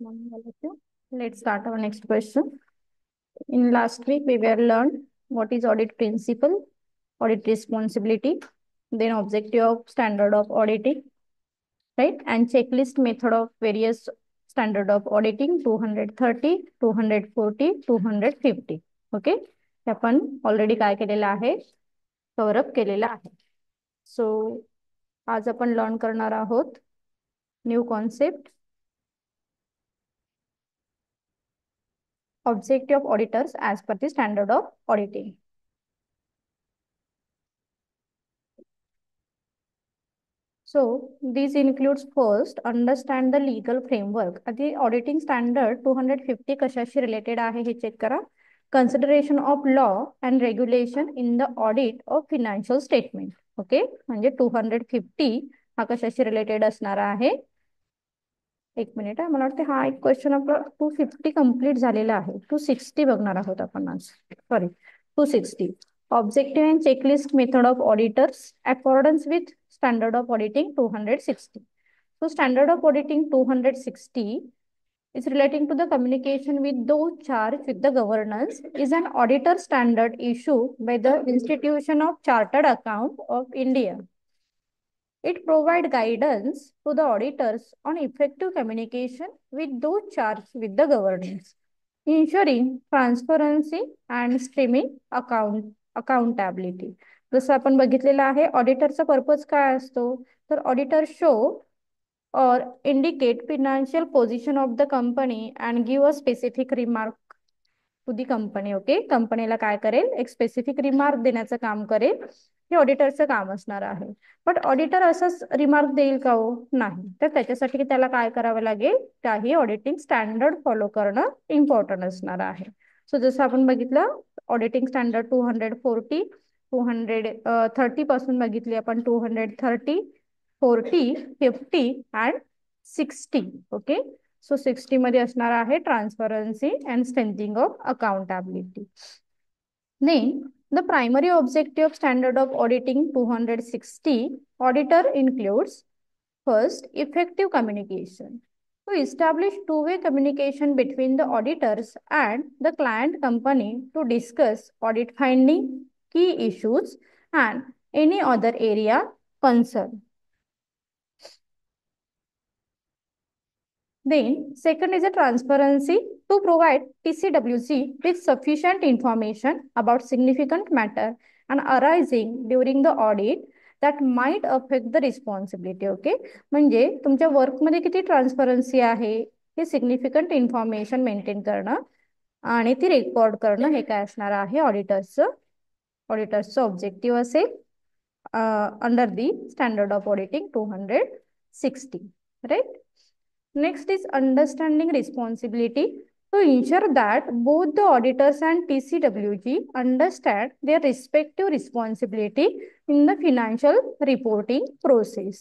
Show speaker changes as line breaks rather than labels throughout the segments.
Morning, all of you. Let's start our next question. In last week, we were learned what is audit principle, audit responsibility, then objective of standard of auditing, right? And checklist method of various standard of auditing 230, 240, 250. Okay हे आपण already काय केलेलं आहे cover up केलेलं आहे. So आज आपण learn करणार आहोत new concept objective of auditors as per the standard of auditing. So these includes first understand the legal framework. The auditing standard 250 कशाशी related आहे हे check करा. Consideration of law and regulation in the audit of financial statement. Okay म्हणजे 250 हा कशाशी related असणार आहे. एक मिनिट आहे मला वाटते हा एक क्वेश्चन आपला 250 कंप्लीट झालेला आहे. 260 बघणार आहोत आपण आज. Sorry 260. Objective and checklist method of auditors accordance with standard of auditing 260. So standard of auditing 260 is relating to the communication with those charged with the governance is an auditor standard issued by the Institution of Chartered Account of India. It provides guidance to the auditors on effective communication with those charged with the governance, ensuring transparency and streaming accountability. जसं आपण बघितलेलं आहे ऑडिटरचा purpose काय असतो तर auditor show or indicate financial position of the company and give a specific remark to the company. Okay कंपनीला काय करेल एक स्पेसिफिक रिमार्क देण्याचं काम करेल हे ऑडिटरचं काम असणार आहे. बट ऑडिटर असंच रिमार्क देईल का हो नाही तर त्याच्यासाठी त्याला काय करावं लागेल काही ऑडिटिंग स्टँडर्ड फॉलो करणं इम्पॉर्टंट असणार आहे. सो जसं आपण बघितलं ऑडिटिंग स्टँडर्ड 240 230 पासून बघितली आपण 230 40 50 अँड 60. ओके सो 60 मध्ये असणार आहे transparency and strengthening of accountability. Then the primary objective of standard of auditing 260 auditor includes first effective communication to establish two-way communication between the auditors and the client company to discuss audit finding, key issues and any other area concern. Then second is a transparency to provide TCWG with sufficient information about significant matter and arising during the audit that might affect the responsibility. Okay म्हणजे तुमच्या वर्कमध्ये किती transparency आहे हे significant information maintain करणं आणि ती record करणं हे काय असणार आहे ऑडिटर्सचं ऑब्जेक्टिव्ह असेल under the standard of auditing 260. Right. Next is understanding responsibility to ensure that both the auditors and TCWG understand their respective responsibility in the financial reporting process.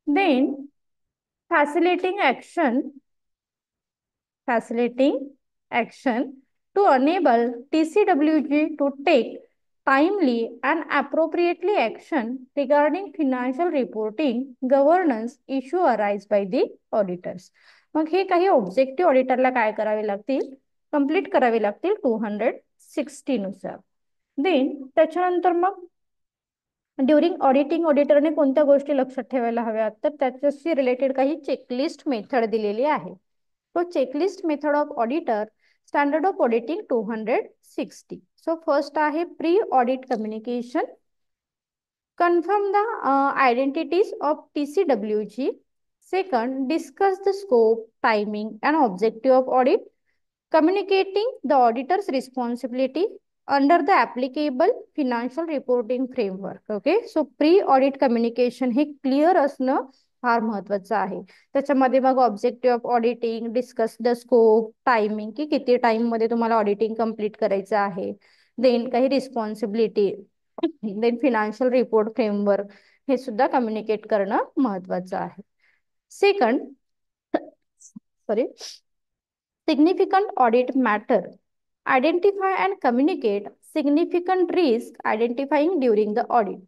Then facilitating action to enable TCWG to take timely and appropriately action regarding financial reporting governance issue arise by the auditors. मग हे काही objective ऑडिटरला काय करावे लागतील complete करावे लागतील 260 नुसार. Then त्याच्यानंतर मग ड्युरिंग ऑडिटिंग ऑडिटरने कोणत्या गोष्टी लक्षात ठेवायला हव्यात तर त्याच्याशी रिलेटेड काही चेकलिस्ट मेथड दिलेली आहे. तो checklist method of auditor standard of auditing 260. So first आहे pre audit communication. Confirm the identities of TCWG. Second, discuss the scope, timing, and objective of audit. Communicating the auditor's responsibility under the applicable financial reporting framework. Okay so pre audit communication हे clear असणं फार महत्वाचं आहे. त्याच्यामध्ये मग objective of auditing discuss the scope timing की किती time मध्ये तुम्हाला ऑडिटिंग कम्प्लीट करायचं आहे. देन काही responsibility then financial report framework हे सुद्धा कम्युनिकेट करणं महत्वाचं आहे. Second significant audit matter. Identify and communicate significant risk identifying during the audit.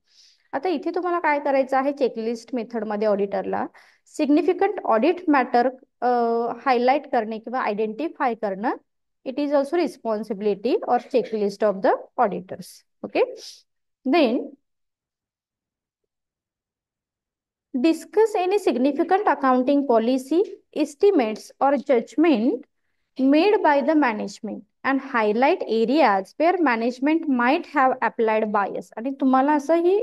आता इथे तुम्हाला काय करायचं आहे, चेकलिस्ट मेथडमध्ये ऑडिटरला सिग्निफिकंट ऑडिट मॅटर हायलाइट करणे किंवा आयडेंटिफाय करणं, इट इज ऑल्सो रिस्पॉन्सिबिलिटी और checklist of the auditors. Okay, then discuss any significant accounting policy, estimates, or judgment made by the management and highlight areas where management might have applied bias. आणि तुम्हाला असंही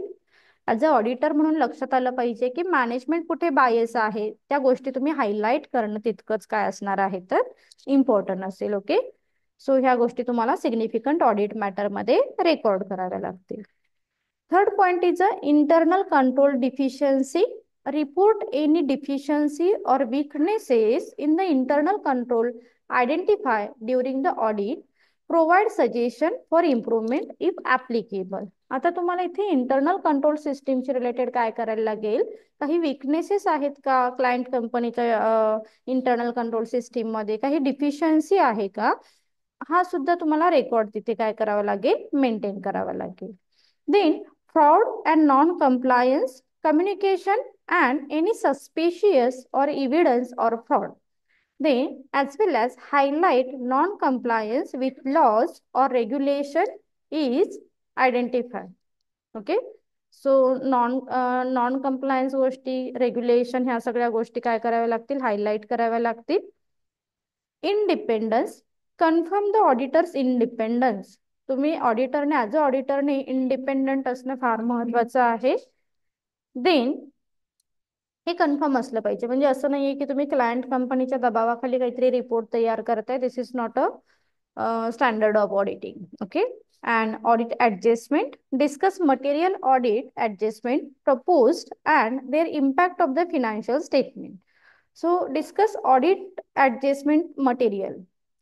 as a auditor म्हणून लक्षात आलं पाहिजे की management कुठे bias आहे, त्या गोष्टी तुम्ही हायलाइट करणं तितकंच काय असणार आहे तर इम्पॉर्टंट असेल. ओके, सो ह्या गोष्टी तुम्हाला सिग्निफिकंट ऑडिट मॅटरमध्ये रेकॉर्ड कराव्या लागतील. Third point is a internal control deficiency. Report any deficiency or weaknesses in the internal control identified during the audit. Provide suggestion for improvement if applicable. आता तुम्हाला इथे internal control सिस्टीमशी related काय करायला लागेल, काही weaknesses आहेत का क्लायंट कंपनीच्या इंटरनल कंट्रोल सिस्टीम मध्ये, काही डिफिशियन्सी आहे का, हा सुद्धा तुम्हाला रेकॉर्ड तिथे काय करावा लागेल, मेंटेन करावा लागेल. Then fraud and non-compliance, communication, and any suspicious or evidence or fraud. They as well as highlight non-compliance with laws or regulation is identified. Okay. So non compliance गोष्टी, रेग्युलेशन, ह्या सगळ्या गोष्टी काय कराव्या लागतील, हायलाइट कराव्या लागतील. Independence, confirm the auditors independence. तुम्ही ऑडिटरने ॲज अ ऑडिटरने इंडिपेंडंट असणं फार महत्वाचं आहे. देन हे कन्फर्म असलं पाहिजे, म्हणजे असं नाहीये की तुम्ही क्लायंट कंपनीच्या दबावाखाली काहीतरी रिपोर्ट तयार करताय. This is not a standard of auditing. Okay, and audit adjustment, discuss material audit adjustment proposed and their impact of the financial statement. So discuss audit adjustment material.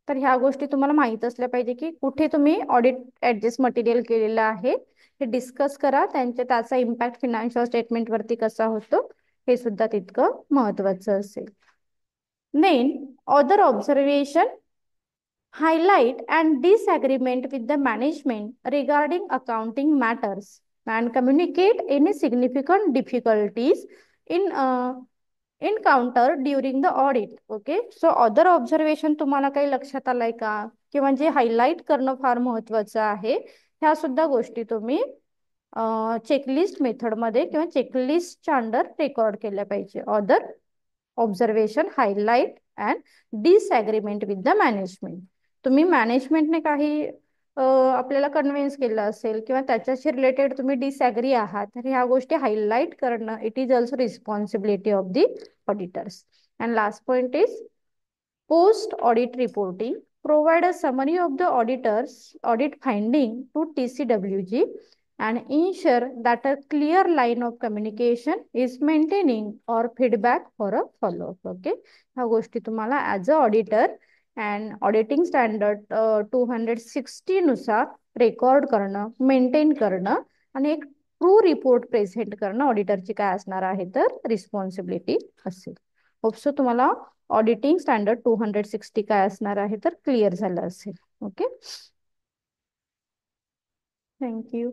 तर ह्या गोष्टी तुम्हाला माहित असल्या पाहिजे की कुठे तुम्ही ऑडिट ऍडजस्ट मटेरियल केलेलं आहे, हे डिस्कस करा. त्याचा इम्पॅक्ट फिनान्शियल स्टेटमेंट वरती कसा होतो हे सुद्धा तितकं महत्वाचं असेल. Then other observation, highlight and disagreement with the management regarding accounting matters and communicate any significant difficulties in encounter during the audit. Okay, so other observation तुम्हाला काही लक्षात आलंय का, किंवा जे हायलाइट करणं फार महत्वाचं आहे, ह्या सुद्धा गोष्टी तुम्ही चेकलिस्ट मेथडमध्ये किंवा चेकलिस्टच्या अंडर रेकॉर्ड केल्या पाहिजे. Other observation, highlight and disagreement with the management. तुम्ही मॅनेजमेंटने काही आपल्याला कन्व्हिन्स केलं असेल किंवा त्याच्याशी रिलेटेड तुम्ही डिसॲग्री आहात, तर ह्या गोष्टी हायलाइट करणं it is also responsibility of the auditors. And last point is post audit reporting. Provide a summary of the auditor's audit finding to TCWG and ensure that a clear line of communication is maintaining or feedback for a follow-up. Okay, ह्या गोष्टी तुम्हाला as a auditor and auditing standard 260 नुसार record करणं, maintain करणं आणि एक true report present करणं ऑडिटरची काय असणार आहे तर रिस्पॉन्सिबिलिटी असेल. होप्सो तुम्हाला ऑडिटिंग स्टँडर्ड 260 काय असणार आहे तर क्लिअर झालं असेल. Okay, thank you.